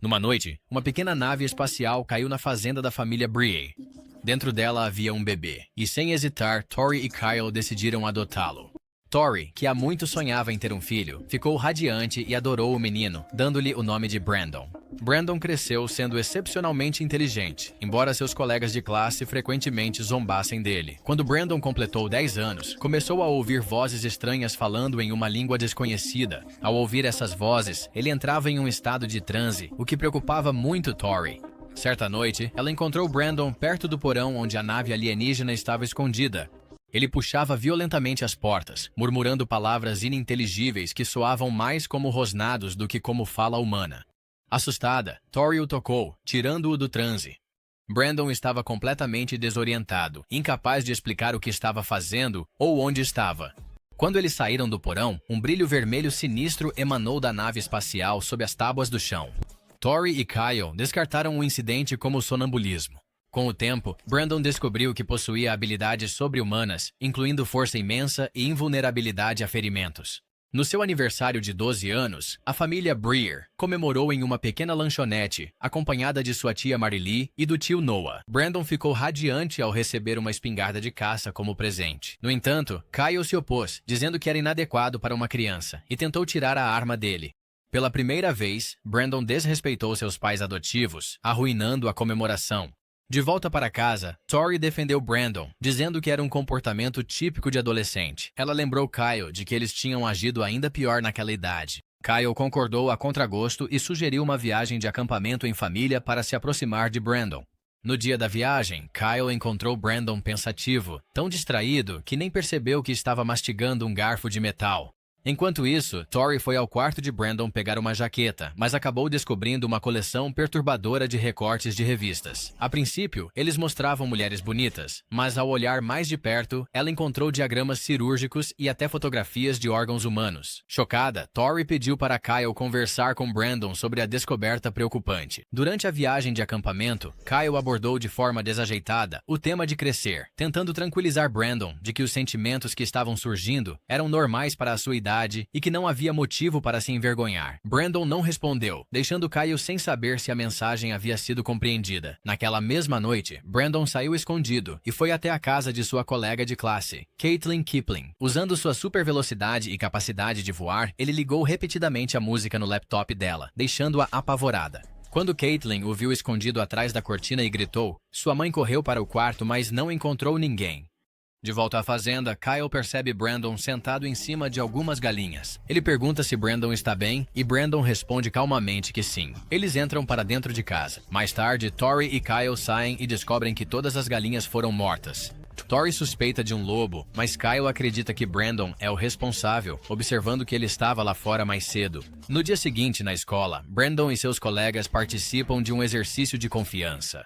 Numa noite, uma pequena nave espacial caiu na fazenda da família Bree. Dentro dela havia um bebê, e sem hesitar, Tori e Kyle decidiram adotá-lo. Tori, que há muito sonhava em ter um filho, ficou radiante e adorou o menino, dando-lhe o nome de Brandon. Brandon cresceu sendo excepcionalmente inteligente, embora seus colegas de classe frequentemente zombassem dele. Quando Brandon completou 10 anos, começou a ouvir vozes estranhas falando em uma língua desconhecida. Ao ouvir essas vozes, ele entrava em um estado de transe, o que preocupava muito Tori. Certa noite, ela encontrou Brandon perto do porão onde a nave alienígena estava escondida. Ele puxava violentamente as portas, murmurando palavras ininteligíveis que soavam mais como rosnados do que como fala humana. Assustada, Tori o tocou, tirando-o do transe. Brandon estava completamente desorientado, incapaz de explicar o que estava fazendo ou onde estava. Quando eles saíram do porão, um brilho vermelho sinistro emanou da nave espacial sob as tábuas do chão. Tori e Kyle descartaram o incidente como sonambulismo. Com o tempo, Brandon descobriu que possuía habilidades sobre-humanas, incluindo força imensa e invulnerabilidade a ferimentos. No seu aniversário de 12 anos, a família Breer comemorou em uma pequena lanchonete, acompanhada de sua tia Marilee e do tio Noah. Brandon ficou radiante ao receber uma espingarda de caça como presente. No entanto, Kyle se opôs, dizendo que era inadequado para uma criança, e tentou tirar a arma dele. Pela primeira vez, Brandon desrespeitou seus pais adotivos, arruinando a comemoração. De volta para casa, Tori defendeu Brandon, dizendo que era um comportamento típico de adolescente. Ela lembrou Kyle de que eles tinham agido ainda pior naquela idade. Kyle concordou a contragosto e sugeriu uma viagem de acampamento em família para se aproximar de Brandon. No dia da viagem, Kyle encontrou Brandon pensativo, tão distraído que nem percebeu que estava mastigando um garfo de metal. Enquanto isso, Tori foi ao quarto de Brandon pegar uma jaqueta, mas acabou descobrindo uma coleção perturbadora de recortes de revistas. A princípio, eles mostravam mulheres bonitas, mas ao olhar mais de perto, ela encontrou diagramas cirúrgicos e até fotografias de órgãos humanos. Chocada, Tori pediu para Kyle conversar com Brandon sobre a descoberta preocupante. Durante a viagem de acampamento, Kyle abordou de forma desajeitada o tema de crescer, tentando tranquilizar Brandon de que os sentimentos que estavam surgindo eram normais para a sua idade e que não havia motivo para se envergonhar. Brandon não respondeu, deixando Kyle sem saber se a mensagem havia sido compreendida. Naquela mesma noite, Brandon saiu escondido e foi até a casa de sua colega de classe, Caitlin Kipling. Usando sua super velocidade e capacidade de voar, ele ligou repetidamente a música no laptop dela, deixando-a apavorada. Quando Caitlin o viu escondido atrás da cortina e gritou, sua mãe correu para o quarto, mas não encontrou ninguém. De volta à fazenda, Kyle percebe Brandon sentado em cima de algumas galinhas. Ele pergunta se Brandon está bem e Brandon responde calmamente que sim. Eles entram para dentro de casa. Mais tarde, Tori e Kyle saem e descobrem que todas as galinhas foram mortas. Tori suspeita de um lobo, mas Kyle acredita que Brandon é o responsável, observando que ele estava lá fora mais cedo. No dia seguinte, na escola, Brandon e seus colegas participam de um exercício de confiança.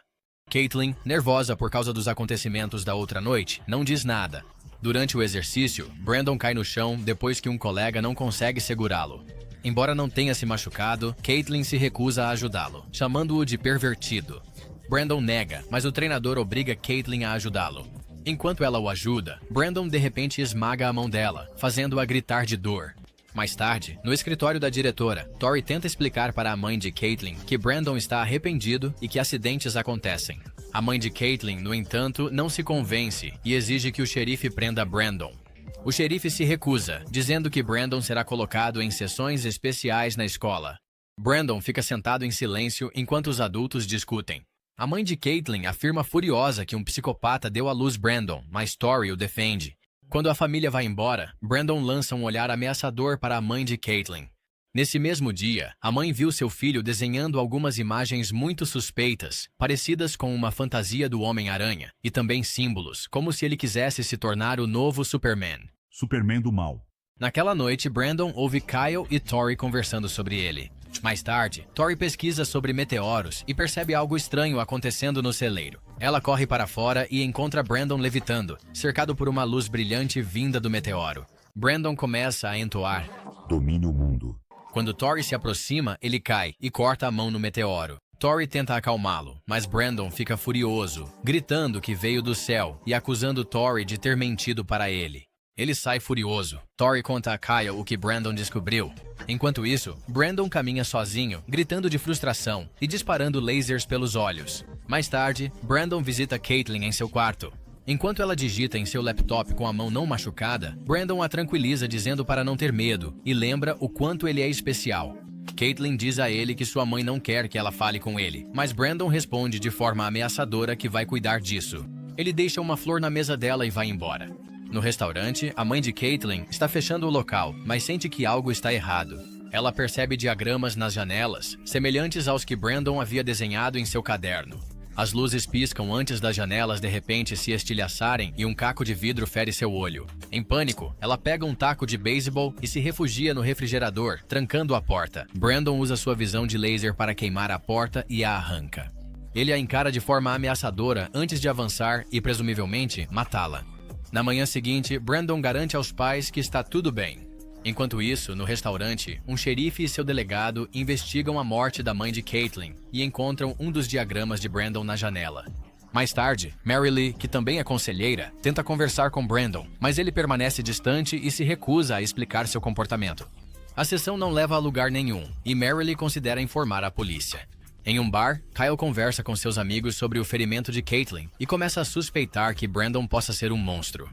Caitlin, nervosa por causa dos acontecimentos da outra noite, não diz nada. Durante o exercício, Brandon cai no chão depois que um colega não consegue segurá-lo. Embora não tenha se machucado, Caitlin se recusa a ajudá-lo, chamando-o de pervertido. Brandon nega, mas o treinador obriga Caitlin a ajudá-lo. Enquanto ela o ajuda, Brandon de repente esmaga a mão dela, fazendo-a gritar de dor. Mais tarde, no escritório da diretora, Tori tenta explicar para a mãe de Caitlin que Brandon está arrependido e que acidentes acontecem. A mãe de Caitlin, no entanto, não se convence e exige que o xerife prenda Brandon. O xerife se recusa, dizendo que Brandon será colocado em sessões especiais na escola. Brandon fica sentado em silêncio enquanto os adultos discutem. A mãe de Caitlin afirma furiosa que um psicopata deu à luz Brandon, mas Tori o defende. Quando a família vai embora, Brandon lança um olhar ameaçador para a mãe de Caitlin. Nesse mesmo dia, a mãe viu seu filho desenhando algumas imagens muito suspeitas, parecidas com uma fantasia do Homem-Aranha, e também símbolos, como se ele quisesse se tornar o novo Superman. Superman do mal. Naquela noite, Brandon ouve Kyle e Tori conversando sobre ele. Mais tarde, Tori pesquisa sobre meteoros e percebe algo estranho acontecendo no celeiro. Ela corre para fora e encontra Brandon levitando, cercado por uma luz brilhante vinda do meteoro. Brandon começa a entoar: Domine o mundo. Quando Tori se aproxima, ele cai e corta a mão no meteoro. Tori tenta acalmá-lo, mas Brandon fica furioso, gritando que veio do céu e acusando Tori de ter mentido para ele. Ele sai furioso. Tori conta a Kyle o que Brandon descobriu. Enquanto isso, Brandon caminha sozinho, gritando de frustração e disparando lasers pelos olhos. Mais tarde, Brandon visita Caitlin em seu quarto. Enquanto ela digita em seu laptop com a mão não machucada, Brandon a tranquiliza dizendo para não ter medo e lembra o quanto ele é especial. Caitlin diz a ele que sua mãe não quer que ela fale com ele, mas Brandon responde de forma ameaçadora que vai cuidar disso. Ele deixa uma flor na mesa dela e vai embora. No restaurante, a mãe de Caitlin está fechando o local, mas sente que algo está errado. Ela percebe diagramas nas janelas, semelhantes aos que Brandon havia desenhado em seu caderno. As luzes piscam antes das janelas de repente se estilhaçarem e um caco de vidro fere seu olho. Em pânico, ela pega um taco de beisebol e se refugia no refrigerador, trancando a porta. Brandon usa sua visão de laser para queimar a porta e a arranca. Ele a encara de forma ameaçadora antes de avançar e, presumivelmente, matá-la. Na manhã seguinte, Brandon garante aos pais que está tudo bem. Enquanto isso, no restaurante, um xerife e seu delegado investigam a morte da mãe de Caitlin e encontram um dos diagramas de Brandon na janela. Mais tarde, Mary Lee, que também é conselheira, tenta conversar com Brandon, mas ele permanece distante e se recusa a explicar seu comportamento. A sessão não leva a lugar nenhum e Mary Lee considera informar a polícia. Em um bar, Kyle conversa com seus amigos sobre o ferimento de Caitlin e começa a suspeitar que Brandon possa ser um monstro.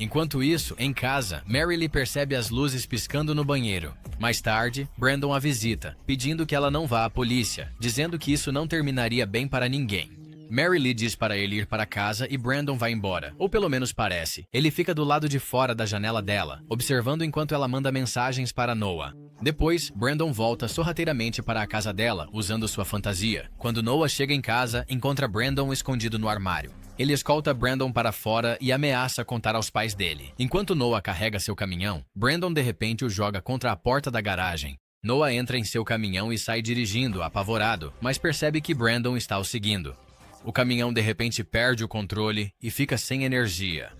Enquanto isso, em casa, Mary Lee percebe as luzes piscando no banheiro. Mais tarde, Brandon a visita, pedindo que ela não vá à polícia, dizendo que isso não terminaria bem para ninguém. Mary Lee diz para ele ir para casa e Brandon vai embora, ou pelo menos parece. Ele fica do lado de fora da janela dela, observando enquanto ela manda mensagens para Noah. Depois, Brandon volta sorrateiramente para a casa dela, usando sua fantasia. Quando Noah chega em casa, encontra Brandon escondido no armário. Ele escolta Brandon para fora e ameaça contar aos pais dele. Enquanto Noah carrega seu caminhão, Brandon de repente o joga contra a porta da garagem. Noah entra em seu caminhão e sai dirigindo, apavorado, mas percebe que Brandon está o seguindo. O caminhão de repente perde o controle e fica sem energia.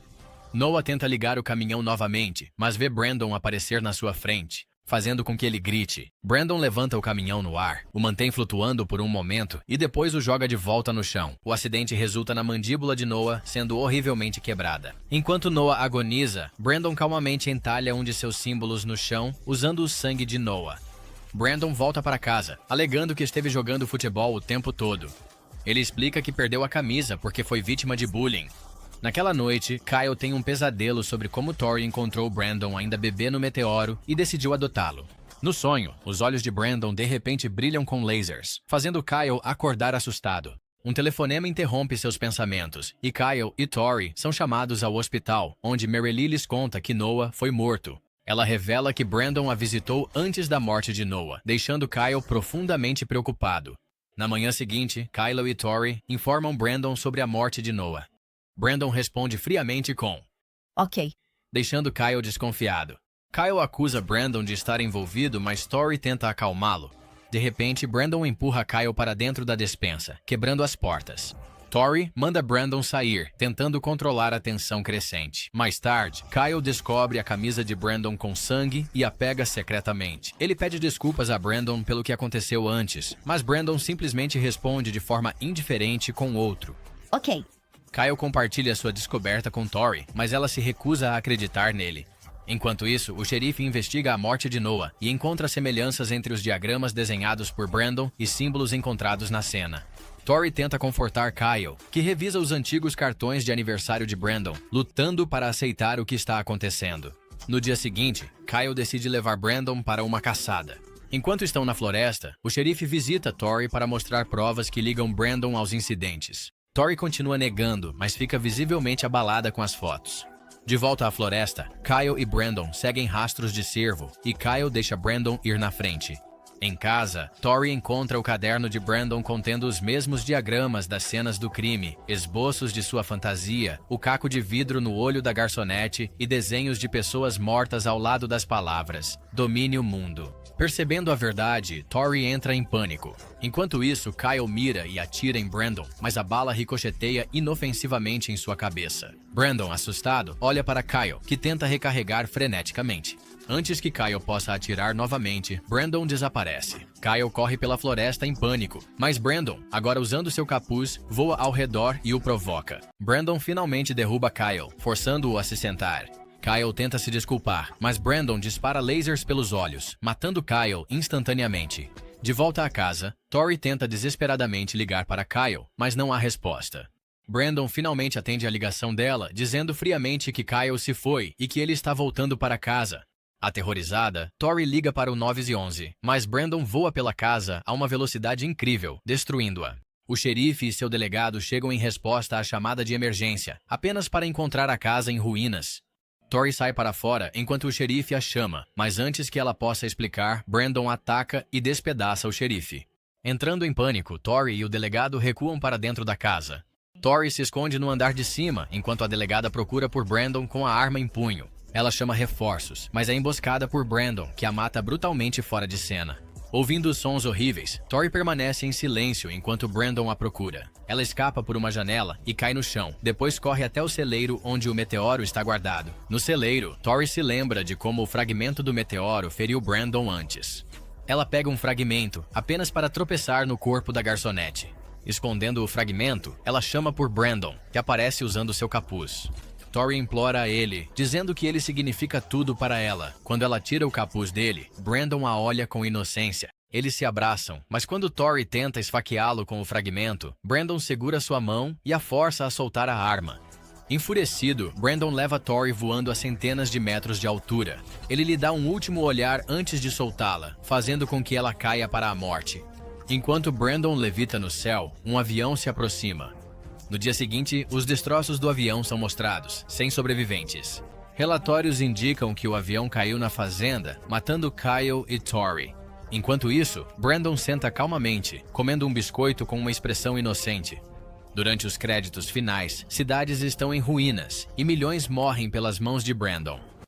Noah tenta ligar o caminhão novamente, mas vê Brandon aparecer na sua frente, fazendo com que ele grite. Brandon levanta o caminhão no ar, o mantém flutuando por um momento e depois o joga de volta no chão. O acidente resulta na mandíbula de Noah sendo horrivelmente quebrada. Enquanto Noah agoniza, Brandon calmamente entalha um de seus símbolos no chão, usando o sangue de Noah. Brandon volta para casa, alegando que esteve jogando futebol o tempo todo. Ele explica que perdeu a camisa porque foi vítima de bullying. Naquela noite, Kyle tem um pesadelo sobre como Tori encontrou Brandon ainda bebê no meteoro e decidiu adotá-lo. No sonho, os olhos de Brandon de repente brilham com lasers, fazendo Kyle acordar assustado. Um telefonema interrompe seus pensamentos, e Kyle e Tori são chamados ao hospital, onde Mary Lee lhes conta que Noah foi morto. Ela revela que Brandon a visitou antes da morte de Noah, deixando Kyle profundamente preocupado. Na manhã seguinte, Kyle e Tori informam Brandon sobre a morte de Noah. Brandon responde friamente com Ok. deixando Kyle desconfiado. Kyle acusa Brandon de estar envolvido, mas Tori tenta acalmá-lo. De repente, Brandon empurra Kyle para dentro da despensa, quebrando as portas. Tori manda Brandon sair, tentando controlar a tensão crescente. Mais tarde, Kyle descobre a camisa de Brandon com sangue e a pega secretamente. Ele pede desculpas a Brandon pelo que aconteceu antes, mas Brandon simplesmente responde de forma indiferente com outro. Ok. Kyle compartilha sua descoberta com Tori, mas ela se recusa a acreditar nele. Enquanto isso, o xerife investiga a morte de Noah e encontra semelhanças entre os diagramas desenhados por Brandon e símbolos encontrados na cena. Tori tenta confortar Kyle, que revisa os antigos cartões de aniversário de Brandon, lutando para aceitar o que está acontecendo. No dia seguinte, Kyle decide levar Brandon para uma caçada. Enquanto estão na floresta, o xerife visita Tori para mostrar provas que ligam Brandon aos incidentes. Tori continua negando, mas fica visivelmente abalada com as fotos. De volta à floresta, Kyle e Brandon seguem rastros de cervo e Kyle deixa Brandon ir na frente. Em casa, Tori encontra o caderno de Brandon contendo os mesmos diagramas das cenas do crime, esboços de sua fantasia, o caco de vidro no olho da garçonete e desenhos de pessoas mortas ao lado das palavras "Domine o mundo". Percebendo a verdade, Tori entra em pânico. Enquanto isso, Kyle mira e atira em Brandon, mas a bala ricocheteia inofensivamente em sua cabeça. Brandon, assustado, olha para Kyle, que tenta recarregar freneticamente. Antes que Kyle possa atirar novamente, Brandon desaparece. Kyle corre pela floresta em pânico, mas Brandon, agora usando seu capuz, voa ao redor e o provoca. Brandon finalmente derruba Kyle, forçando-o a se sentar. Kyle tenta se desculpar, mas Brandon dispara lasers pelos olhos, matando Kyle instantaneamente. De volta à casa, Tori tenta desesperadamente ligar para Kyle, mas não há resposta. Brandon finalmente atende a ligação dela, dizendo friamente que Kyle se foi e que ele está voltando para casa. Aterrorizada, Tori liga para o 911, mas Brandon voa pela casa a uma velocidade incrível, destruindo-a. O xerife e seu delegado chegam em resposta à chamada de emergência, apenas para encontrar a casa em ruínas. Tori sai para fora enquanto o xerife a chama, mas antes que ela possa explicar, Brandon ataca e despedaça o xerife. Entrando em pânico, Tori e o delegado recuam para dentro da casa. Tori se esconde no andar de cima, enquanto a delegada procura por Brandon com a arma em punho. Ela chama reforços, mas é emboscada por Brandon, que a mata brutalmente fora de cena. Ouvindo os sons horríveis, Tori permanece em silêncio enquanto Brandon a procura. Ela escapa por uma janela e cai no chão, depois corre até o celeiro onde o meteoro está guardado. No celeiro, Tori se lembra de como o fragmento do meteoro feriu Brandon antes. Ela pega um fragmento, apenas para tropeçar no corpo da garçonete. Escondendo o fragmento, ela chama por Brandon, que aparece usando seu capuz. Tori implora a ele, dizendo que ele significa tudo para ela. Quando ela tira o capuz dele, Brandon a olha com inocência. Eles se abraçam, mas quando Tori tenta esfaqueá-lo com o fragmento, Brandon segura sua mão e a força a soltar a arma. Enfurecido, Brandon leva Tori voando a centenas de metros de altura. Ele lhe dá um último olhar antes de soltá-la, fazendo com que ela caia para a morte. Enquanto Brandon levita no céu, um avião se aproxima. No dia seguinte, os destroços do avião são mostrados, sem sobreviventes. Relatórios indicam que o avião caiu na fazenda, matando Kyle e Tori. Enquanto isso, Brandon senta calmamente, comendo um biscoito com uma expressão inocente. Durante os créditos finais, cidades estão em ruínas e milhões morrem pelas mãos de Brandon.